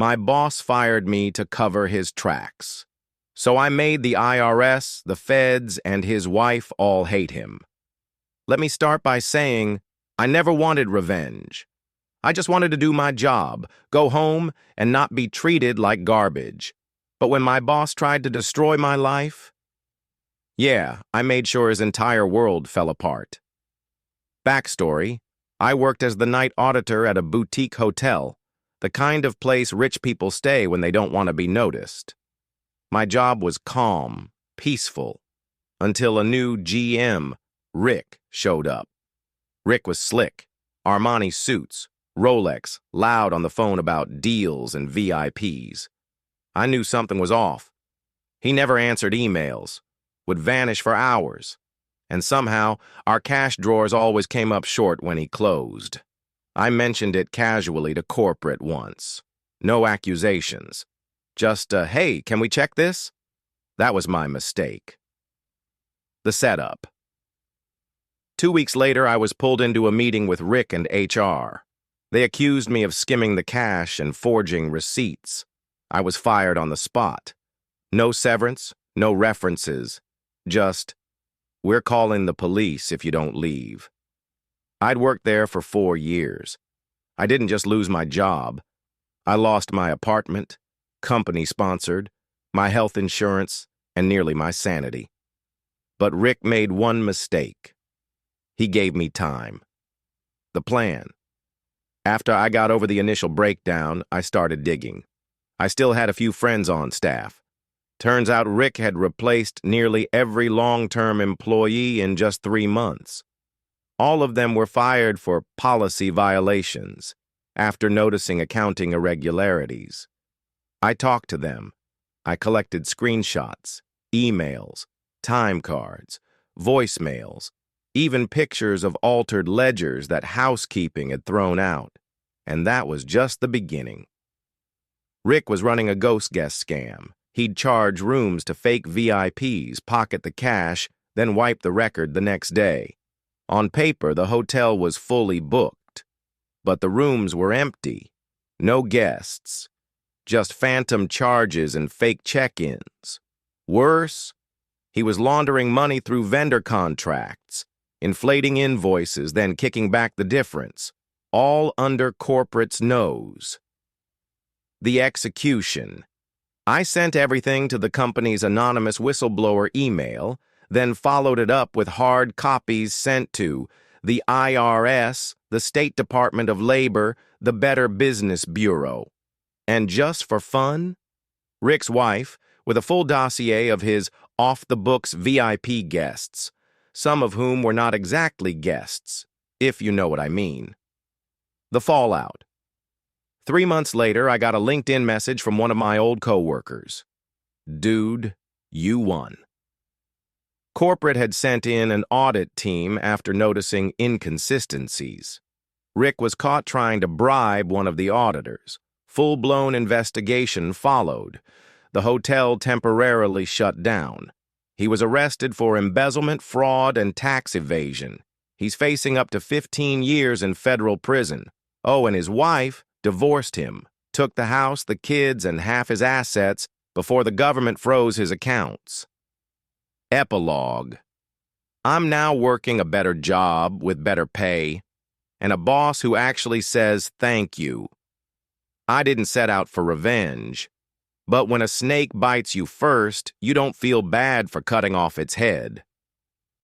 My boss fired me to cover his tracks. So I made the IRS, the feds, and his wife all hate him. Let me start by saying I never wanted revenge. I just wanted to do my job, go home, and not be treated like garbage. But when my boss tried to destroy my life, yeah, I made sure his entire world fell apart. Backstory: I worked as the night auditor at a boutique hotel, the kind of place rich people stay when they don't want to be noticed. My job was calm, peaceful, until a new GM, Rick, showed up. Rick was slick, Armani suits, Rolex, loud on the phone about deals and VIPs. I knew something was off. He never answered emails, would vanish for hours, and somehow our cash drawers always came up short when he closed. I mentioned it casually to corporate once. No accusations. Just, hey, can we check this? That was my mistake. The setup. 2 weeks later, I was pulled into a meeting with Rick and HR. They accused me of skimming the cash and forging receipts. I was fired on the spot. No severance, no references. Just, we're calling the police if you don't leave. I'd worked there for 4 years. I didn't just lose my job. I lost my apartment, company-sponsored, my health insurance, and nearly my sanity. But Rick made one mistake. He gave me time. The plan. After I got over the initial breakdown, I started digging. I still had a few friends on staff. Turns out Rick had replaced nearly every long-term employee in just 3 months. All of them were fired for policy violations after noticing accounting irregularities. I talked to them. I collected screenshots, emails, time cards, voicemails, even pictures of altered ledgers that housekeeping had thrown out. And that was just the beginning. Rick was running a ghost guest scam. He'd charge rooms to fake VIPs, pocket the cash, then wipe the record the next day. On paper, the hotel was fully booked, but the rooms were empty. No guests. Just phantom charges and fake check-ins. Worse, he was laundering money through vendor contracts, inflating invoices, then kicking back the difference, all under corporate's nose. The execution. I sent everything to the company's anonymous whistleblower email, then followed it up with hard copies sent to the IRS, the State Department of Labor, the Better Business Bureau. And just for fun, Rick's wife, with a full dossier of his off-the-books VIP guests, some of whom were not exactly guests, if you know what I mean. The fallout. 3 months later, I got a LinkedIn message from one of my old coworkers. Dude, you won. Corporate had sent in an audit team after noticing inconsistencies. Rick was caught trying to bribe one of the auditors. Full-blown investigation followed. The hotel temporarily shut down. He was arrested for embezzlement, fraud, and tax evasion. He's facing up to 15 years in federal prison. Oh, and his wife divorced him, took the house, the kids, and half his assets before the government froze his accounts. Epilogue. I'm now working a better job with better pay, and a boss who actually says thank you. I didn't set out for revenge, but when a snake bites you first, you don't feel bad for cutting off its head.